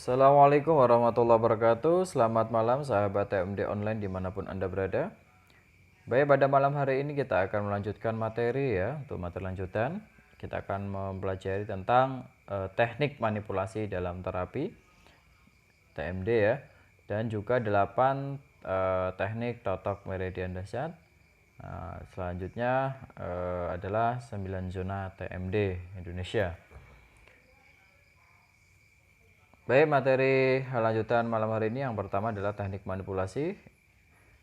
Assalamualaikum warahmatullahi wabarakatuh. Selamat malam sahabat TMD online dimanapun Anda berada. Baik, pada malam hari ini kita akan melanjutkan materi ya. Untuk materi lanjutan kita akan mempelajari tentang teknik manipulasi dalam terapi TMD ya. Dan juga 8 teknik totok meridian dahsyat. Selanjutnya adalah 9 zona TMD Indonesia. Baik, materi lanjutan malam hari ini yang pertama adalah teknik manipulasi.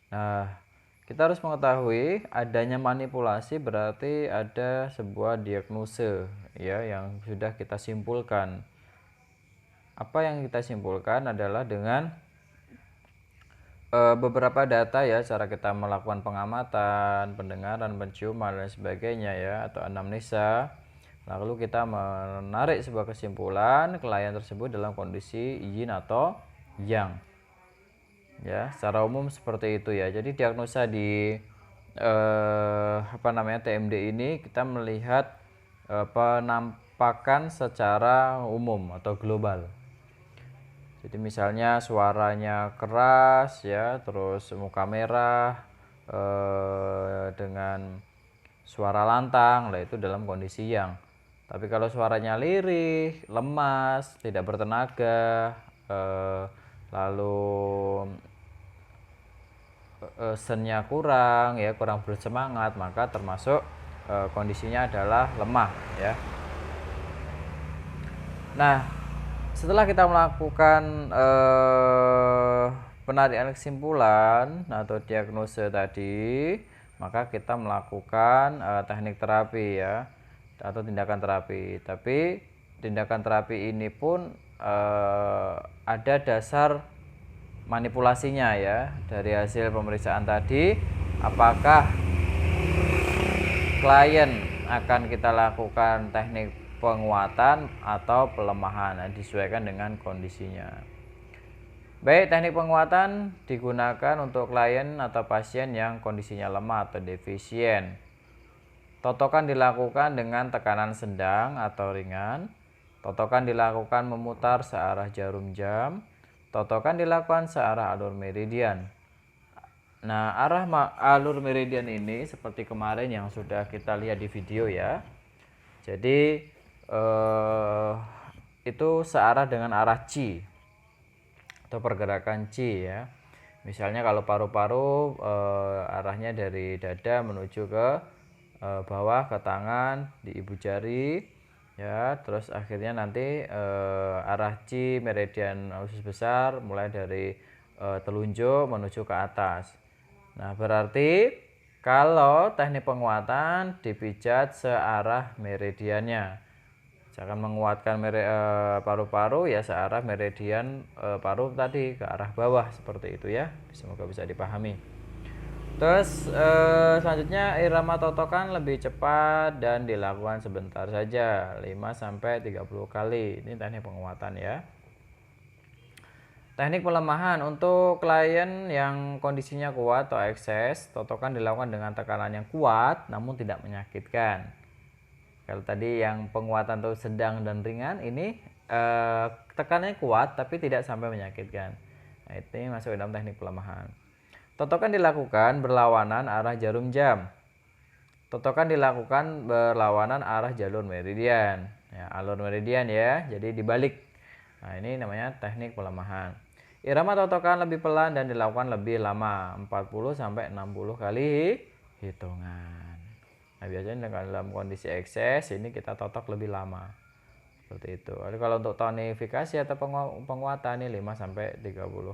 Nah, kita harus mengetahui adanya manipulasi berarti ada sebuah diagnose ya yang sudah kita simpulkan. Apa yang kita simpulkan adalah dengan beberapa data ya, cara kita melakukan pengamatan, pendengaran, penciuman dan sebagainya ya, atau anamnesa. Lalu kita menarik sebuah kesimpulan klien tersebut dalam kondisi yin atau yang. Ya, secara umum seperti itu ya. Jadi diagnosa di TMD ini kita melihat penampakan secara umum atau global. Jadi misalnya suaranya keras ya, terus muka merah dengan suara lantang, lah itu dalam kondisi yang. Tapi kalau suaranya lirih, lemas, tidak bertenaga, lalu sennya kurang ya, kurang bersemangat, maka termasuk kondisinya adalah lemah ya. Nah, setelah kita melakukan penarikan kesimpulan atau diagnosa tadi, maka kita melakukan teknik terapi ya, atau tindakan terapi. Tapi tindakan terapi ini pun ada dasar manipulasinya ya. Dari hasil pemeriksaan tadi, apakah klien akan kita lakukan teknik penguatan atau pelemahan, disesuaikan dengan kondisinya. Baik, teknik penguatan digunakan untuk klien atau pasien yang kondisinya lemah atau defisien. Totokan dilakukan dengan tekanan sedang atau ringan. Totokan dilakukan memutar searah jarum jam. Totokan dilakukan searah alur meridian. Nah, arah alur meridian ini seperti kemarin yang sudah kita lihat di video ya. Jadi itu searah dengan arah qi atau pergerakan qi ya. Misalnya kalau paru-paru arahnya dari dada menuju ke bawah ke tangan di ibu jari ya, terus akhirnya nanti arah qi meridian usus besar mulai dari telunjuk menuju ke atas. Nah, berarti kalau teknik penguatan dipijat searah meridiannya. Misalkan menguatkan paru-paru ya searah meridian paru tadi ke arah bawah seperti itu ya. Semoga bisa dipahami. Terus selanjutnya irama totokan lebih cepat dan dilakukan sebentar saja, 5-30 kali. Ini teknik penguatan ya. Teknik pelemahan untuk klien yang kondisinya kuat atau ekses, totokan dilakukan dengan tekanan yang kuat namun tidak menyakitkan. Kalau tadi yang penguatan itu sedang dan ringan, ini tekanannya kuat tapi tidak sampai menyakitkan. Nah, ini masuk dalam teknik pelemahan. Totokan dilakukan berlawanan arah jarum jam. Totokan dilakukan berlawanan arah jalur meridian. Ya, alur meridian ya, jadi dibalik. Nah, ini namanya teknik pelemahan. Irama totokan lebih pelan dan dilakukan lebih lama, 40-60 kali hitungan. Nah, biasanya dalam kondisi ekses ini kita totok lebih lama. Seperti itu. Jadi kalau untuk tonifikasi atau penguatan ini 5-30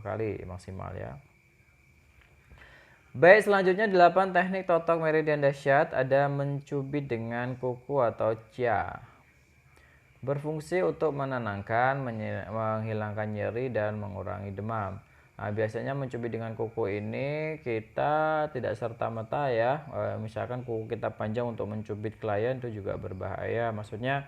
kali maksimal ya. Baik, selanjutnya 8 teknik totok meridian dahsyat. Ada mencubit dengan kuku atau cia. Berfungsi untuk menenangkan, menghilangkan nyeri dan mengurangi demam. Nah, biasanya mencubit dengan kuku ini kita tidak serta-merta ya. Misalkan kuku kita panjang untuk mencubit klien itu juga berbahaya. Maksudnya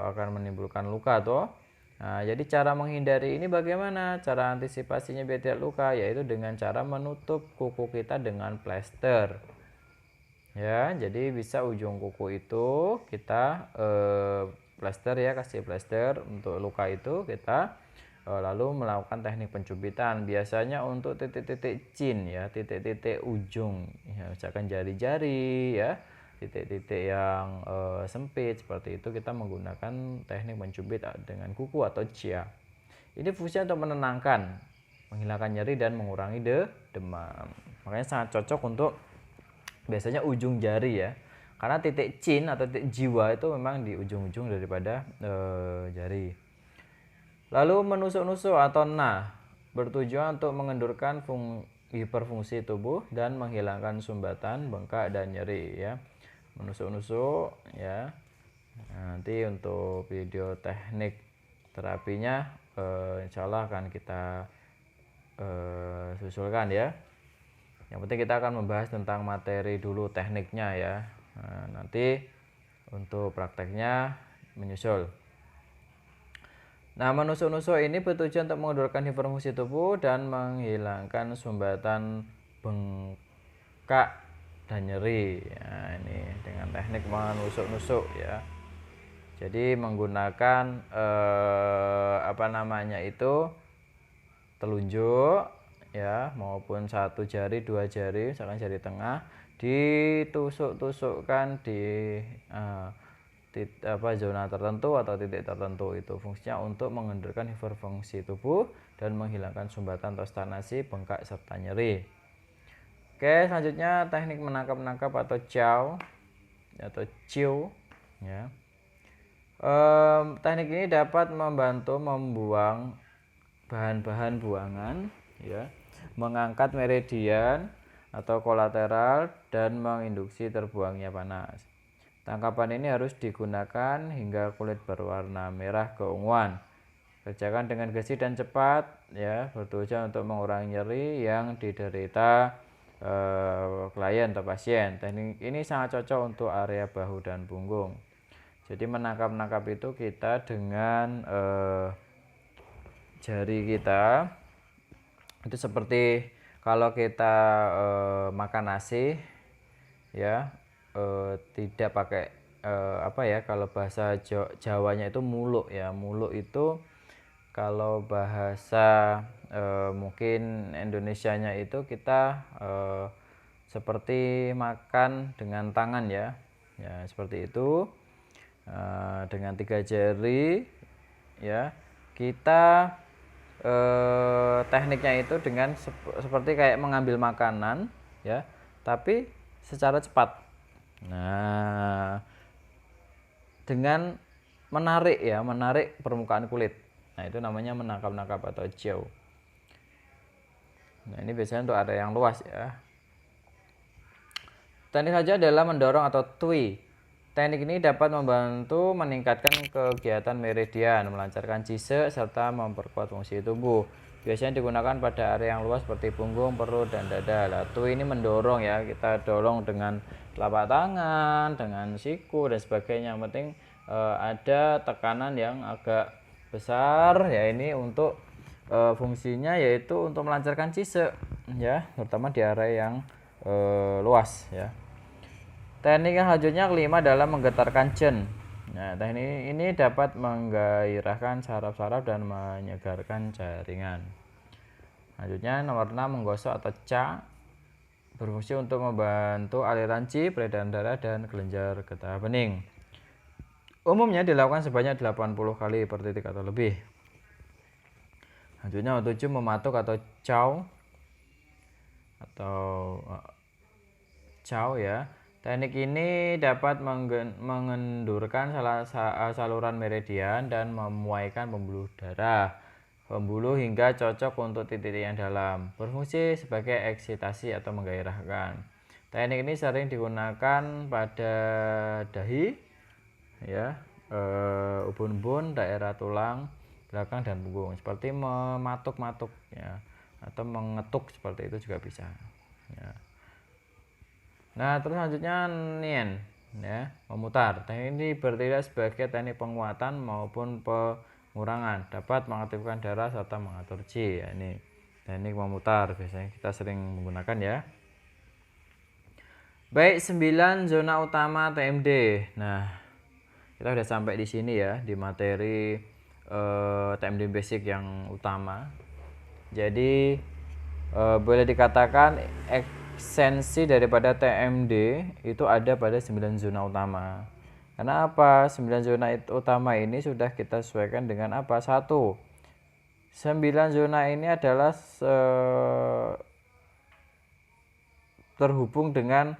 akan menimbulkan luka toh. Nah, jadi cara menghindari ini bagaimana? Cara antisipasinya biar tidak luka yaitu dengan cara menutup kuku kita dengan plester. Ya, jadi bisa ujung kuku itu kita plester ya, kasih plester untuk luka itu. Kita lalu melakukan teknik pencubitan. Biasanya untuk titik-titik chin ya, titik-titik ujung ya, misalkan jari-jari ya, titik-titik yang sempit seperti itu, kita menggunakan teknik mencubit dengan kuku atau cia. Ini fungsinya untuk menenangkan, menghilangkan nyeri dan mengurangi demam. Makanya sangat cocok untuk biasanya ujung jari ya, karena titik chin atau titik jiwa itu memang di ujung-ujung daripada jari. Lalu menusuk-nusuk atau bertujuan untuk mengendurkan hiperfungsi tubuh dan menghilangkan sumbatan, bengkak dan nyeri ya. Menusuk-nusuk ya. Nanti untuk video teknik terapinya insya Allah akan kita susulkan ya. Yang penting kita akan membahas tentang materi dulu, tekniknya ya. Nanti untuk prakteknya menyusul. Nah, menusuk-nusuk ini bertujuan untuk mengendurkan hiperfungsi tubuh dan menghilangkan sumbatan, bengkak dan nyeri. Nah, ini dengan teknik menusuk-nusuk ya. Jadi menggunakan telunjuk ya, maupun satu jari, dua jari, misalkan jari tengah, ditusuk-tusukkan di zona tertentu atau titik tertentu. Itu fungsinya untuk mengendurkan hiperfungsi tubuh dan menghilangkan sumbatan atau stagnasi, bengkak serta nyeri. Oke, selanjutnya teknik menangkap-nangkap atau ciao atau ciu ya. Teknik ini dapat membantu membuang bahan-bahan buangan ya, mengangkat meridian atau kolateral dan menginduksi terbuangnya panas. Tangkapan ini harus digunakan hingga kulit berwarna merah keunguan. Kerjakan dengan gesit dan cepat ya, bertujuan untuk mengurangi nyeri yang diderita klien atau pasien. Teknik ini sangat cocok untuk area bahu dan punggung. Jadi menangkap-nangkap itu kita dengan jari kita itu seperti kalau kita makan nasi ya, tidak pakai kalau bahasa Jawanya itu muluk ya. Muluk itu kalau bahasa mungkin Indonesianya itu kita seperti makan dengan tangan ya, seperti itu. Dengan 3 jari ya, kita tekniknya itu dengan seperti kayak mengambil makanan ya, tapi secara cepat. Nah, dengan menarik permukaan kulit. Nah, itu namanya menangkap-nangkap atau ciao. Nah, ini biasanya untuk area yang luas ya. Teknik saja adalah mendorong atau tui. Teknik ini dapat membantu meningkatkan kegiatan meridian, melancarkan jisik, serta memperkuat fungsi tubuh. Biasanya digunakan pada area yang luas seperti punggung, perut, dan dada. Lalu ini mendorong ya, kita dorong dengan telapak tangan, dengan siku dan sebagainya. Yang penting ada tekanan yang agak besar ya, ini untuk fungsinya yaitu untuk melancarkan jisik ya, terutama di area yang luas ya. Teknik yang selanjutnya kelima adalah menggetarkan jen. Nah, teknik ini dapat menggairahkan saraf-saraf dan menyegarkan jaringan. Selanjutnya nomor 6, menggosok atau ca, berfungsi untuk membantu aliran qi, peredaran darah, dan kelenjar getah bening. Umumnya dilakukan sebanyak 80 kali per titik atau lebih. Selanjutnya nomor 7, mematuk atau chow ya. Teknik ini dapat mengendurkan saluran meridian dan memuaikan pembuluh darah, pembuluh hingga cocok untuk titik yang dalam. Berfungsi sebagai eksitasi atau menggairahkan. Teknik ini sering digunakan pada dahi, ya, ubun-ubun, daerah tulang belakang dan punggung, seperti mematuk-matuk, ya, atau mengetuk seperti itu juga bisa. Ya. Nah, terus selanjutnya nien, ya, memutar. Teknik ini bertindak sebagai teknik penguatan maupun pengurangan, dapat mengaktifkan darah serta mengatur qi. Ya, ini teknik memutar biasanya kita sering menggunakan ya. Baik, 9 zona utama TMD. Nah, kita udah sampai di sini ya, di materi TMD basic yang utama. Jadi boleh dikatakan esensi daripada TMD itu ada pada 9 zona utama. Karena apa? 9 zona utama ini sudah kita sesuaikan dengan apa? 1. 9 zona ini adalah terhubung dengan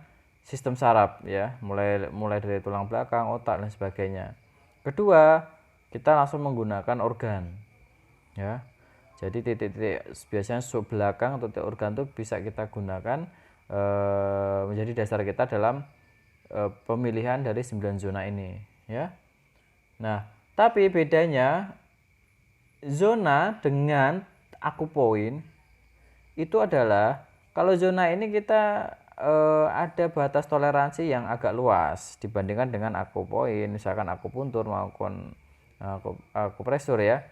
sistem saraf ya, mulai dari tulang belakang, otak dan sebagainya. Kedua, kita langsung menggunakan organ ya. Jadi titik-titik biasanya sub belakang atau titik organ itu bisa kita gunakan menjadi dasar kita dalam pemilihan dari 9 zona ini ya. Nah, tapi bedanya zona dengan akupoin itu adalah kalau zona ini kita ada batas toleransi yang agak luas dibandingkan dengan akupoin, misalkan akupuntur maupun akupresur ya.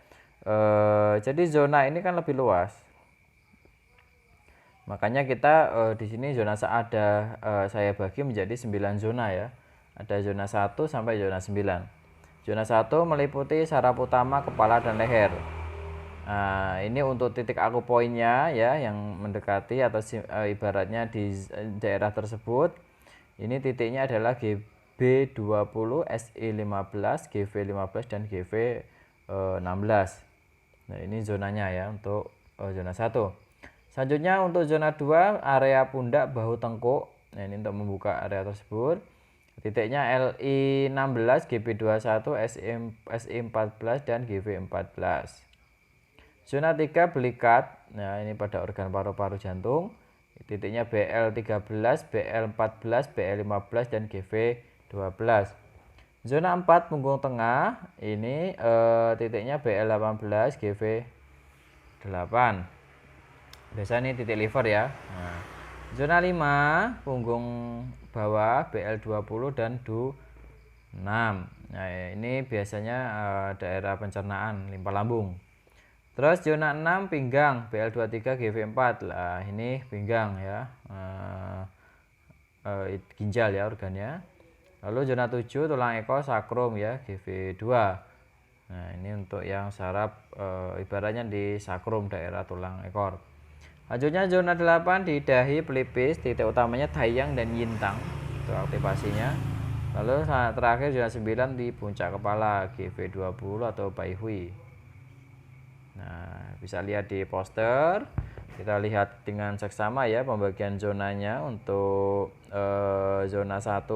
Jadi zona ini kan lebih luas. Makanya kita di sini zona ada saya bagi menjadi 9 zona ya. Ada zona 1 sampai zona 9. Zona 1 meliputi saraf utama, kepala dan leher. Nah, ini untuk titik akupoinnya ya yang mendekati atau ibaratnya di daerah tersebut. Ini titiknya adalah GB20, SE15, GV15 dan GV16. Nah, ini zonanya ya untuk zona 1. Selanjutnya untuk zona 2 area pundak, bahu, tengkuk. Nah, ini untuk membuka area tersebut. Titiknya LI16, GB21, SE14 dan GV14. Zona 3 belikat. Nah, ini pada organ paru-paru jantung. Titiknya BL13, BL14, BL15 dan GV12. Zona 4 punggung tengah. Ini titiknya BL18, GV8. Biasanya ini titik liver ya. Nah, zona 5 punggung bawah BL20 dan DU6. Nah, ini biasanya daerah pencernaan, limpa lambung. Terus zona 6 pinggang BL23 GV4. Lah ini pinggang ya. Ginjal ya organnya. Lalu zona 7 tulang ekor sakrum ya GV2. Nah, ini untuk yang saraf ibaratnya di sakrum daerah tulang ekor. Lanjutnya zona 8 di dahi pelipis, titik utamanya Taeyang dan Yintang untuk aktivasinya. Lalu terakhir zona 9 di puncak kepala GV20 atau Baihui. Nah, bisa lihat di poster. Kita lihat dengan seksama ya pembagian zonanya untuk zona 1.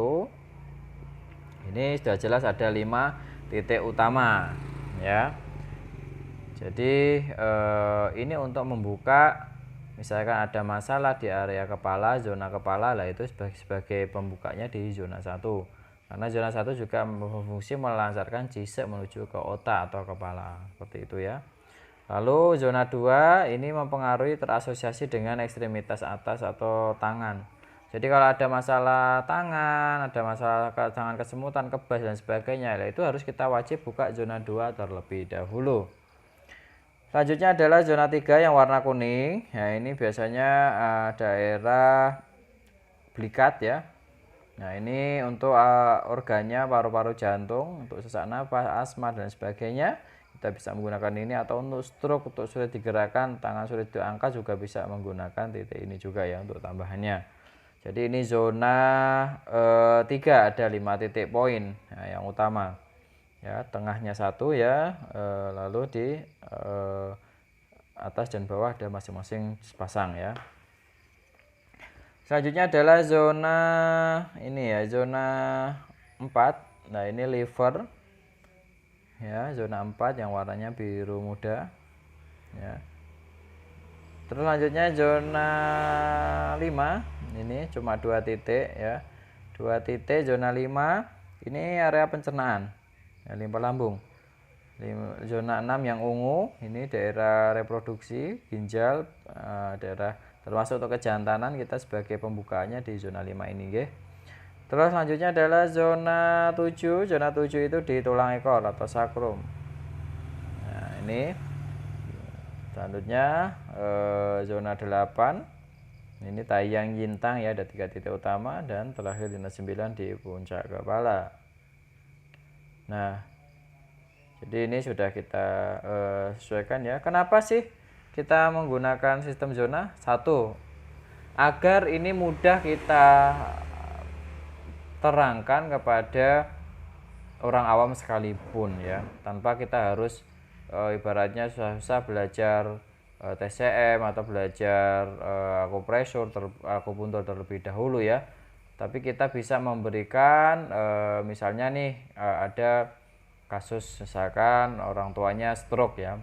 Ini sudah jelas ada 5 titik utama ya. Jadi ini untuk membuka misalkan ada masalah di area kepala, zona kepala lah itu sebagai pembukanya di zona 1. Karena zona 1 juga berfungsi melancarkan cisek menuju ke otak atau kepala. Seperti itu ya. Lalu zona 2 ini mempengaruhi terasosiasi dengan ekstremitas atas atau tangan. Jadi kalau ada masalah tangan, ada masalah tangan kesemutan, kebas dan sebagainya, itu harus kita wajib buka zona 2 terlebih dahulu. Selanjutnya adalah zona 3 yang warna kuning. Nah, ini biasanya daerah belikat ya. Nah, ini untuk organnya paru-paru jantung, untuk sesak nafas, asma dan sebagainya. Kita bisa menggunakan ini, atau untuk stroke, untuk sulit digerakkan, tangan sulit diangkat juga bisa menggunakan titik ini juga ya untuk tambahannya. Jadi ini zona 3 ada 5 titik poin yang utama ya, tengahnya 1 ya, lalu di atas dan bawah ada masing-masing sepasang ya. Selanjutnya adalah zona ini ya, zona 4. Nah, ini liver ya, zona 4 yang warnanya biru muda ya. Terus selanjutnya zona 5, ini cuma 2 titik ya, 2 titik zona 5. Ini area pencernaan ya, limpa lambung. Zona 6 yang ungu ini daerah reproduksi, ginjal, daerah termasuk untuk kejantanan, kita sebagai pembukaannya di zona 5 ini nggih. Terus selanjutnya adalah zona 7. Zona 7 itu di tulang ekor atau sakrum. Nah, ini selanjutnya zona 8. Ini Taeyang Yintang ya, ada 3 titik utama, dan terakhir zona 9 di puncak kepala. Nah, jadi ini sudah kita sesuaikan ya. Kenapa sih kita menggunakan sistem zona? Satu, agar ini mudah kita terangkan kepada orang awam sekalipun ya, tanpa kita harus ibaratnya susah-susah belajar TCM atau belajar akupuntur terlebih dahulu ya. Tapi kita bisa memberikan misalnya nih ada kasus misalkan orang tuanya stroke ya,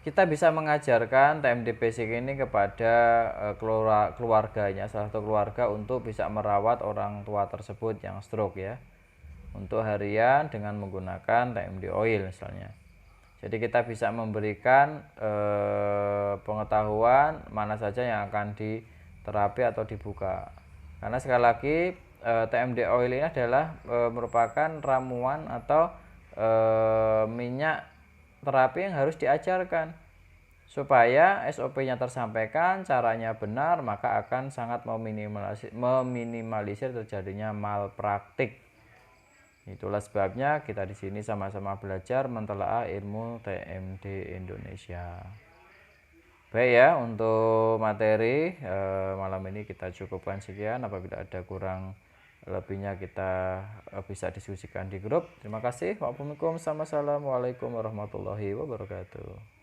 kita bisa mengajarkan TMD basic ini kepada keluarganya, salah satu keluarga, untuk bisa merawat orang tua tersebut yang stroke ya, untuk harian dengan menggunakan TMD oil misalnya. Jadi kita bisa memberikan pengetahuan mana saja yang akan diterapi atau dibuka. Karena sekali lagi TMD oil ini adalah merupakan ramuan atau minyak terapi yang harus diajarkan. Supaya SOP-nya tersampaikan, caranya benar, maka akan sangat meminimalisir terjadinya malpraktik. Itulah sebabnya kita di sini sama-sama belajar mentelaah ilmu TMD Indonesia. Baik ya, untuk materi malam ini kita cukupkan sekian. Apabila ada kurang lebihnya kita bisa diskusikan di grup. Terima kasih. Wassalamualaikum warahmatullahi wabarakatuh.